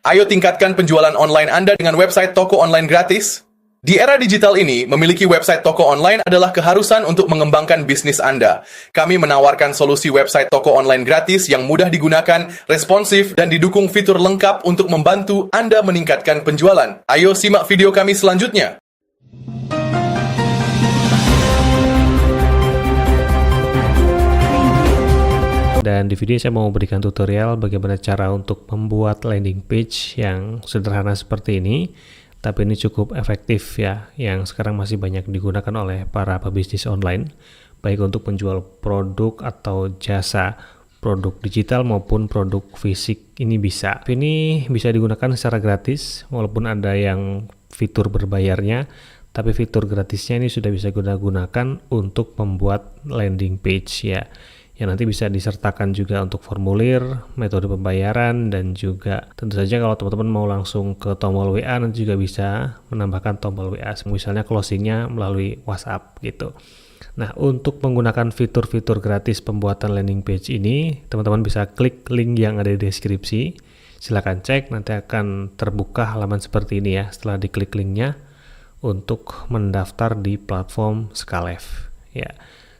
Ayo tingkatkan penjualan online Anda dengan website toko online gratis. Di era digital ini, memiliki website toko online adalah keharusan untuk mengembangkan bisnis Anda. Kami menawarkan solusi website toko online gratis yang mudah digunakan, responsif, dan didukung fitur lengkap untuk membantu Anda meningkatkan penjualan. Ayo simak video kami selanjutnya. Dan di video ini saya mau memberikan tutorial bagaimana cara untuk membuat landing page yang sederhana seperti ini, tapi ini cukup efektif ya, yang sekarang masih banyak digunakan oleh para pebisnis online, baik untuk menjual produk atau jasa, produk digital maupun produk fisik. Ini bisa digunakan secara gratis, walaupun ada yang fitur berbayarnya, tapi fitur gratisnya ini sudah bisa gunakan untuk membuat landing page ya, yang nanti bisa disertakan juga untuk formulir, metode pembayaran, dan juga tentu saja kalau teman-teman mau langsung ke tombol WA nanti juga bisa menambahkan tombol WA, misalnya closingnya melalui WhatsApp gitu. Nah, untuk menggunakan fitur-fitur gratis pembuatan landing page ini, teman-teman bisa klik link yang ada di deskripsi, silahkan cek, nanti akan terbuka halaman seperti ini ya setelah diklik linknya untuk mendaftar di platform Skalef ya.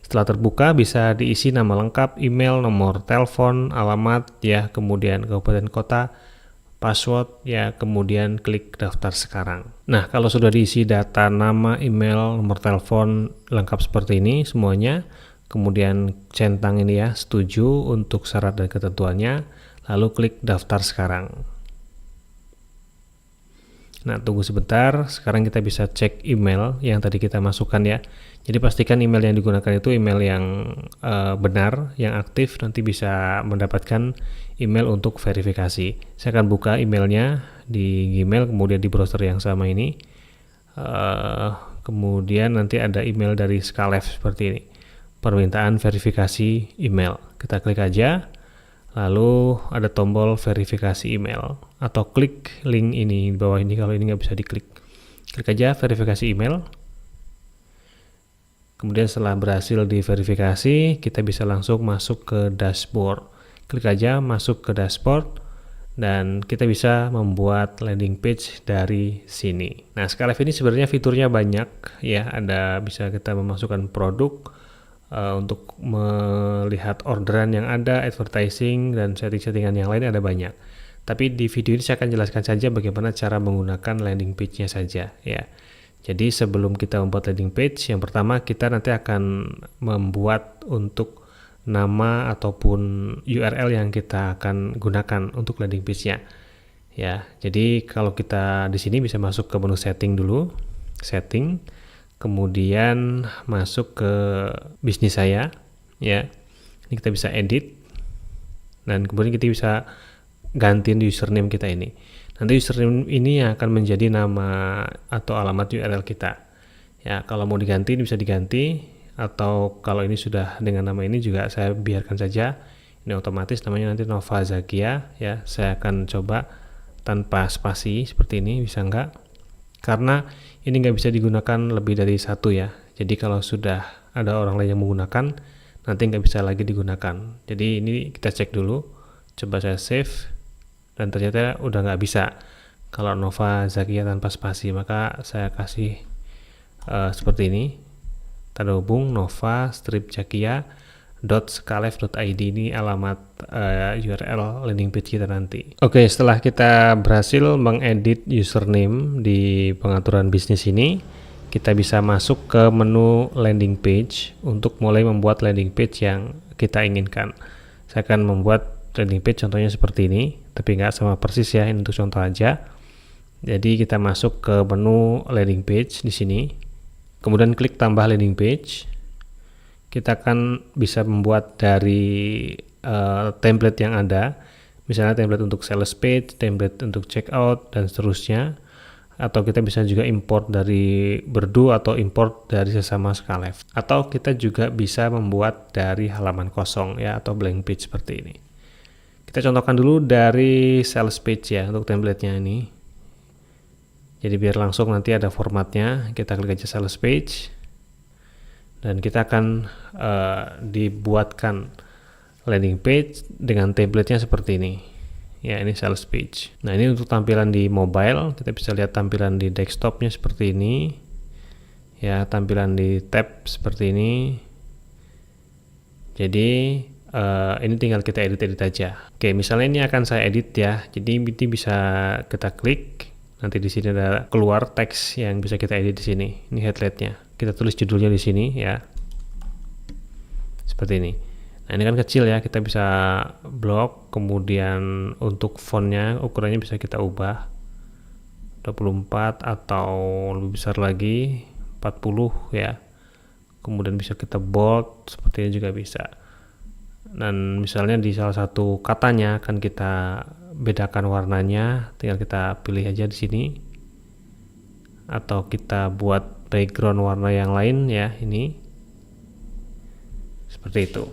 Setelah terbuka bisa diisi nama lengkap, email, nomor telepon, alamat ya, kemudian kabupaten kota, password ya, kemudian klik daftar sekarang. Nah, kalau sudah diisi data nama, email, nomor telepon lengkap seperti ini semuanya, kemudian centang ini ya, setuju untuk syarat dan ketentuannya, lalu klik daftar sekarang. Nah, tunggu sebentar, sekarang kita bisa cek email yang tadi kita masukkan ya. Jadi pastikan email yang digunakan itu email yang benar, yang aktif, nanti bisa mendapatkan email untuk verifikasi. Saya akan buka emailnya di Gmail, kemudian di browser yang sama ini. Kemudian nanti ada email dari Skalef seperti ini. Permintaan verifikasi email. Kita klik aja. Lalu ada tombol verifikasi email atau klik link ini di bawah ini, kalau ini nggak bisa diklik. Klik aja verifikasi email. Kemudian setelah berhasil diverifikasi, kita bisa langsung masuk ke dashboard. Klik aja masuk ke dashboard dan kita bisa membuat landing page dari sini. Nah, Skalef ini sebenarnya fiturnya banyak ya, ada bisa kita memasukkan produk, untuk melihat orderan yang ada, advertising, dan setting-settingan yang lain ada banyak. Tapi di video ini saya akan jelaskan saja bagaimana cara menggunakan landing page-nya saja ya. Jadi sebelum kita membuat landing page, yang pertama kita nanti akan membuat untuk nama ataupun URL yang kita akan gunakan untuk landing page-nya. Ya, jadi kalau kita di sini bisa masuk ke menu setting dulu, setting. Kemudian masuk ke bisnis saya ya, ini kita bisa edit dan kemudian kita bisa gantiin username kita ini. Nanti username ini yang akan menjadi nama atau alamat URL kita ya. Kalau mau diganti bisa diganti, atau kalau ini sudah dengan nama ini juga saya biarkan saja, ini otomatis namanya nanti Nova Zakia ya. Saya akan coba tanpa spasi seperti ini, bisa enggak? Karena ini nggak bisa digunakan lebih dari satu ya. Jadi kalau sudah ada orang lain yang menggunakan, nanti nggak bisa lagi digunakan. Jadi ini kita cek dulu, coba saya save, dan ternyata udah nggak bisa. Kalau Nova Zakia tanpa spasi, maka saya kasih seperti ini, tanda hubung nova-zakia.skalef.id, ini alamat URL landing page kita nanti. Oke, setelah kita berhasil mengedit username di pengaturan bisnis ini, kita bisa masuk ke menu landing page untuk mulai membuat landing page yang kita inginkan. Saya akan membuat landing page contohnya seperti ini, tapi nggak sama persis ya, ini untuk contoh aja. Jadi kita masuk ke menu landing page di sini, kemudian klik tambah landing page. Kita akan bisa membuat dari template yang ada, misalnya template untuk sales page, template untuk checkout, dan seterusnya. Atau kita bisa juga import dari Berdu atau import dari sesama Skalef. Atau kita juga bisa membuat dari halaman kosong ya, atau blank page seperti ini. Kita contohkan dulu dari sales page ya, untuk template-nya ini. Jadi biar langsung nanti ada formatnya, kita klik aja sales page. Dan kita akan dibuatkan landing page dengan template-nya seperti ini Ya, ini sales page. Nah, ini untuk tampilan di mobile, kita bisa lihat tampilan di desktopnya seperti ini. Ya, tampilan di tab seperti ini. Jadi ini tinggal kita edit aja. Oke, misalnya ini akan saya edit ya. Jadi ini bisa kita klik. Nanti di sini ada keluar teks yang bisa kita edit di sini. Ini headlightnya. Kita tulis judulnya di sini ya. Seperti ini. Nah, ini kan kecil ya, kita bisa blok, kemudian untuk fontnya ukurannya bisa kita ubah 24 atau lebih besar lagi 40 ya. Kemudian bisa kita bold, seperti ini juga bisa. Dan misalnya di salah satu katanya akan kita bedakan warnanya, tinggal kita pilih aja di sini. Atau kita buat background warna yang lain ya, ini. Seperti itu.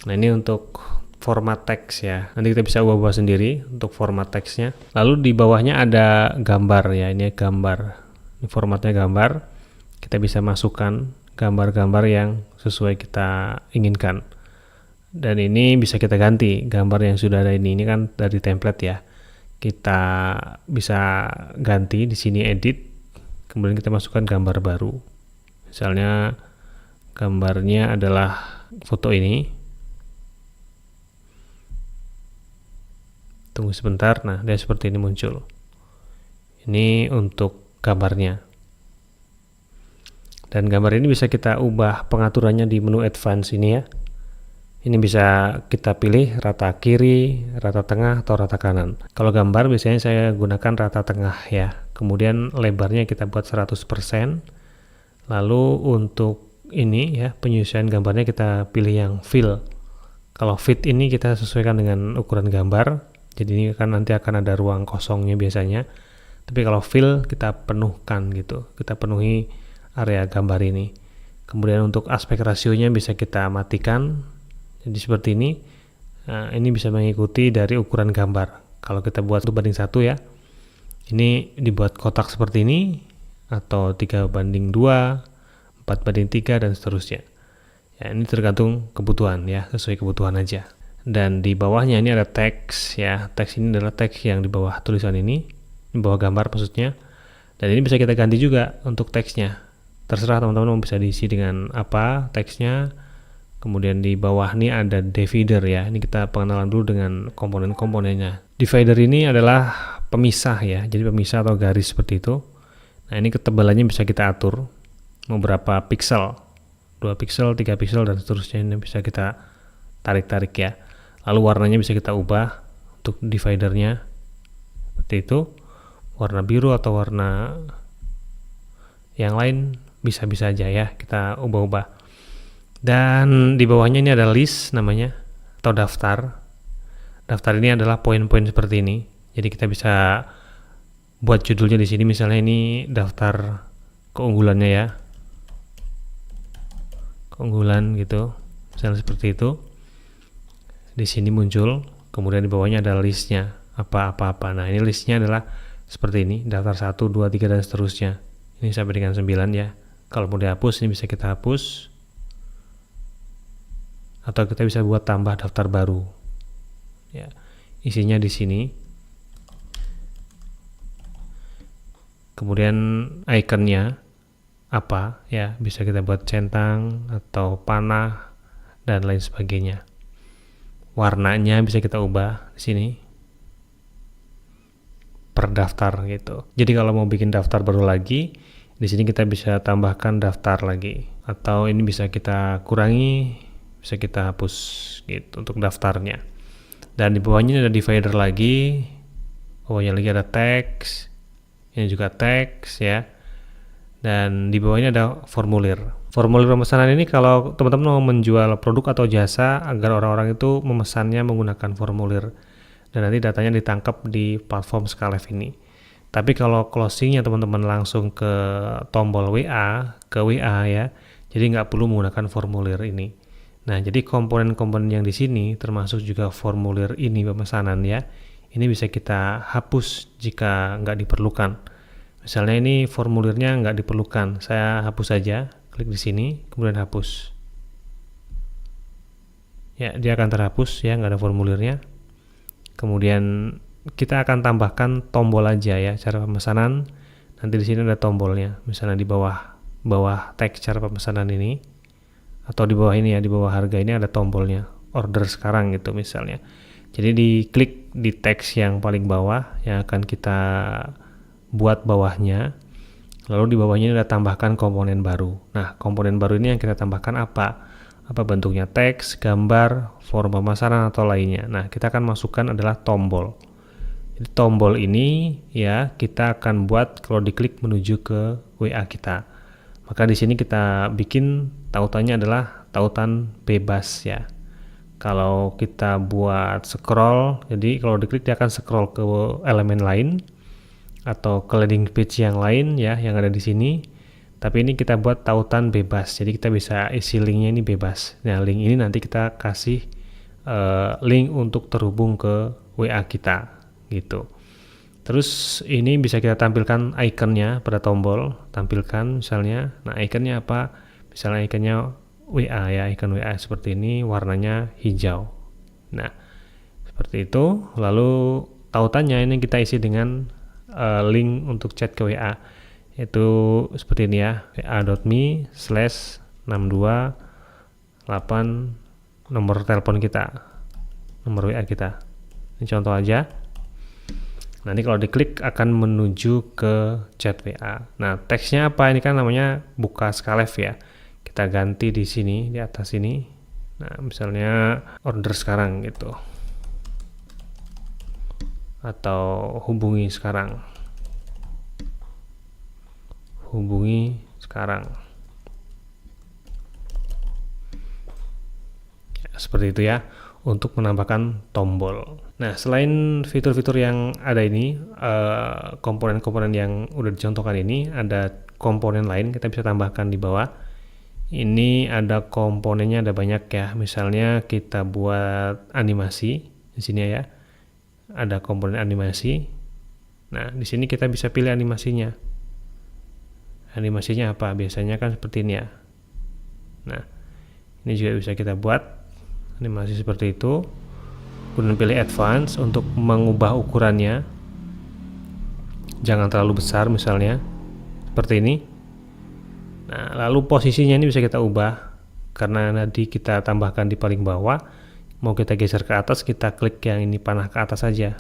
Nah, ini untuk format teks ya. Nanti kita bisa ubah-ubah sendiri untuk format teksnya. Lalu di bawahnya ada gambar ya. Ini gambar. Ini formatnya gambar. Kita bisa masukkan gambar-gambar yang sesuai kita inginkan. Dan ini bisa kita ganti gambar yang sudah ada ini. Ini kan dari template ya. Kita bisa ganti di sini edit. Kemudian kita masukkan gambar baru. Misalnya gambarnya adalah foto ini. Tunggu sebentar, nah dia seperti ini muncul. Ini untuk gambarnya. Dan gambar ini bisa kita ubah pengaturannya di menu advance ini ya. Ini bisa kita pilih rata kiri, rata tengah, atau rata kanan. Kalau gambar biasanya saya gunakan rata tengah ya. Kemudian lebarnya kita buat 100%. Lalu untuk ini ya, penyesuaian gambarnya kita pilih yang fill. Kalau fit ini kita sesuaikan dengan ukuran gambar. Jadi ini kan nanti akan ada ruang kosongnya biasanya. Tapi kalau fill kita penuhkan gitu. Kita penuhi area gambar ini. Kemudian untuk aspek rasionya bisa kita matikan. Jadi seperti ini. Nah, ini bisa mengikuti dari ukuran gambar. Kalau kita buat 1:1 ya. Ini dibuat kotak seperti ini. Atau 3:2, 4:3 dan seterusnya. Ya, ini tergantung kebutuhan ya. Sesuai kebutuhan aja. Dan di bawahnya ini ada teks ya. Teks ini adalah teks yang di bawah tulisan ini, di bawah gambar maksudnya. Dan ini bisa kita ganti juga untuk teksnya. Terserah teman-teman bisa diisi dengan apa teksnya. Kemudian di bawah ini ada divider ya. Ini kita pengenalan dulu dengan komponen-komponennya. Divider ini adalah pemisah ya. Jadi pemisah atau garis seperti itu. Nah, ini ketebalannya bisa kita atur. Mau berapa piksel? 2 piksel, 3 piksel dan seterusnya. Ini bisa kita tarik-tarik ya. Lalu warnanya bisa kita ubah untuk dividernya seperti itu, warna biru atau warna yang lain bisa-bisa aja ya kita ubah-ubah. Dan di bawahnya ini ada list namanya atau daftar. Daftar ini adalah poin-poin seperti ini. Jadi kita bisa buat judulnya di sini, misalnya ini daftar keunggulannya ya, keunggulan gitu, misalnya seperti itu. Di sini muncul, kemudian di bawahnya ada listnya apa-apa. Nah, ini listnya adalah seperti ini, daftar 1, 2, 3 dan seterusnya. Ini sampai dengan 9 ya. Kalau mau dihapus ini bisa kita hapus. Atau kita bisa buat tambah daftar baru. Ya. Isinya di sini. Kemudian ikonnya apa ya, bisa kita buat centang atau panah dan lain sebagainya. Warnanya bisa kita ubah di sini per daftar gitu. Jadi kalau mau bikin daftar baru lagi, di sini kita bisa tambahkan daftar lagi, atau ini bisa kita kurangi, bisa kita hapus gitu untuk daftarnya. Dan di bawahnya ada divider lagi, bawahnya lagi ada teks, ini juga teks ya. Dan di bawahnya ada formulir. Formulir pemesanan ini kalau teman-teman mau menjual produk atau jasa agar orang-orang itu memesannya menggunakan formulir. Dan nanti datanya ditangkap di platform Skalef ini. Tapi kalau closingnya teman-teman langsung ke tombol WA, ke WA ya, jadi nggak perlu menggunakan formulir ini. Nah, jadi komponen-komponen yang di sini termasuk juga formulir ini pemesanan ya. Ini bisa kita hapus jika nggak diperlukan. Misalnya ini formulirnya nggak diperlukan, saya hapus saja, klik di sini, kemudian hapus. Ya, dia akan terhapus ya, nggak ada formulirnya. Kemudian kita akan tambahkan tombol aja ya, cara pemesanan. Nanti di sini ada tombolnya, misalnya di bawah teks cara pemesanan ini, atau di bawah ini ya, di bawah harga ini ada tombolnya, order sekarang gitu misalnya. Jadi diklik di teks yang paling bawah yang akan kita buat bawahnya. Lalu di bawahnya ada tambahkan komponen baru. Nah, komponen baru ini yang kita tambahkan apa? Apa bentuknya? Teks, gambar, form pemasaran atau lainnya. Nah, kita akan masukkan adalah tombol. Jadi tombol ini ya kita akan buat kalau diklik menuju ke WA kita. Maka di sini kita bikin tautannya adalah tautan bebas ya. Kalau kita buat scroll, jadi kalau diklik dia akan scroll ke elemen lain atau ke landing page yang lain ya yang ada di sini. Tapi ini kita buat tautan bebas. Jadi kita bisa isi linknya ini bebas. Nah, link ini nanti kita kasih link untuk terhubung ke WA kita gitu. Terus ini bisa kita tampilkan ikonnya pada tombol, tampilkan misalnya. Nah, ikonnya apa? Misalnya ikonnya WA ya, ikon WA seperti ini, warnanya hijau. Nah, seperti itu. Lalu tautannya ini kita isi dengan link untuk chat ke WA, itu seperti ini ya, wa.me/628 nomor telepon kita, nomor WA kita. Ini contoh aja. Nanti kalau diklik akan menuju ke chat WA. Nah, teksnya apa? Ini kan namanya buka Skalev ya. Kita ganti di sini, di atas ini. Nah, misalnya order sekarang gitu. Atau hubungi sekarang. Hubungi sekarang. Ya, seperti itu ya, untuk menambahkan tombol. Nah, selain fitur-fitur yang ada ini, komponen-komponen yang udah dicontohkan ini, ada komponen lain kita bisa tambahkan di bawah. Ini ada komponennya, ada banyak ya. Misalnya kita buat animasi di sini ya. Ada komponen animasi. Nah, di sini kita bisa pilih animasinya. Animasinya apa? Biasanya kan seperti ini ya. Nah, ini juga bisa kita buat animasi seperti itu. Kemudian pilih advance untuk mengubah ukurannya. Jangan terlalu besar misalnya. Seperti ini. Nah, lalu posisinya ini bisa kita ubah. Karena nanti kita tambahkan di paling bawah. Mau kita geser ke atas, kita klik yang ini panah ke atas saja.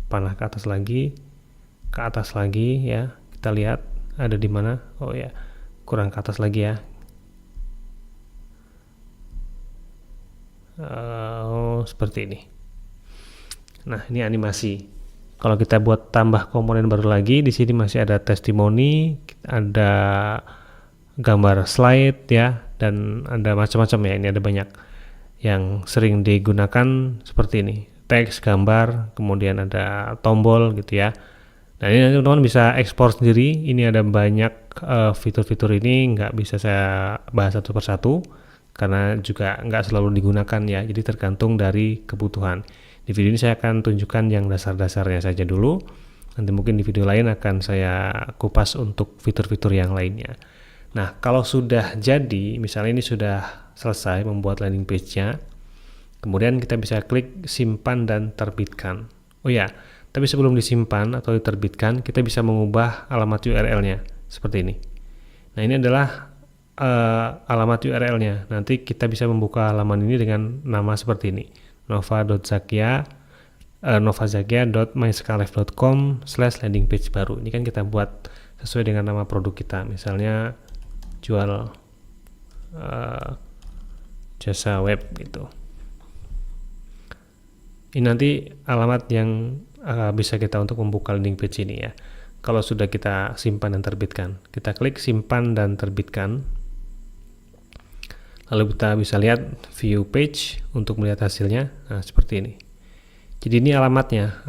Panah ke atas lagi ya. Kita lihat ada di mana. Oh ya, kurang ke atas lagi ya. Seperti ini. Nah, ini animasi. Kalau kita buat tambah komponen baru lagi, di sini masih ada testimoni, ada gambar slide ya, dan ada macam-macam ya. Ini ada banyak yang sering digunakan seperti ini, teks, gambar, kemudian ada tombol gitu ya. Nah, ini teman-teman bisa ekspor sendiri. Ini ada banyak fitur-fitur ini, nggak bisa saya bahas satu persatu karena juga nggak selalu digunakan ya, jadi tergantung dari kebutuhan. Di video ini saya akan tunjukkan yang dasar-dasarnya saja dulu, nanti mungkin di video lain akan saya kupas untuk fitur-fitur yang lainnya. Nah, kalau sudah jadi, misalnya ini sudah selesai membuat landing page-nya, kemudian kita bisa klik simpan dan terbitkan. Oh ya, tapi sebelum disimpan atau diterbitkan, kita bisa mengubah alamat URL-nya seperti ini. Nah, ini adalah alamat URL-nya. Nanti kita bisa membuka halaman ini dengan nama seperti ini, novazakia.myskalev.com/landing page baru. Ini kan kita buat sesuai dengan nama produk kita, misalnya jual jasa web gitu. Ini nanti alamat yang bisa kita untuk membuka landing page ini ya. Kalau sudah kita simpan dan terbitkan, kita klik simpan dan terbitkan. Lalu kita bisa lihat view page untuk melihat hasilnya. Nah, seperti ini. Jadi ini alamatnya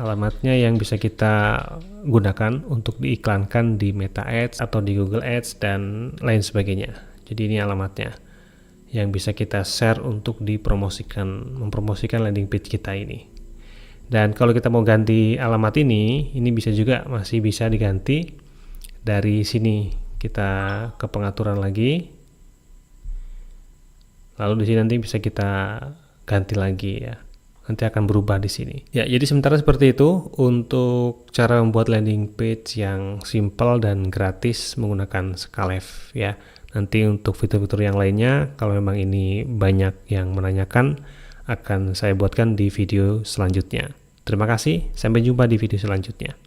yang bisa kita gunakan untuk diiklankan di Meta Ads atau di Google Ads dan lain sebagainya. Jadi ini alamatnya yang bisa kita share untuk mempromosikan landing page kita ini. Dan kalau kita mau ganti alamat ini bisa juga masih bisa diganti dari sini. Kita ke pengaturan lagi. Lalu di sini nanti bisa kita ganti lagi ya. nanti akan berubah di sini. Ya, jadi sementara seperti itu untuk cara membuat landing page yang simple dan gratis menggunakan Skalev ya. Nanti untuk fitur-fitur yang lainnya, kalau memang ini banyak yang menanyakan, akan saya buatkan di video selanjutnya. Terima kasih, sampai jumpa di video selanjutnya.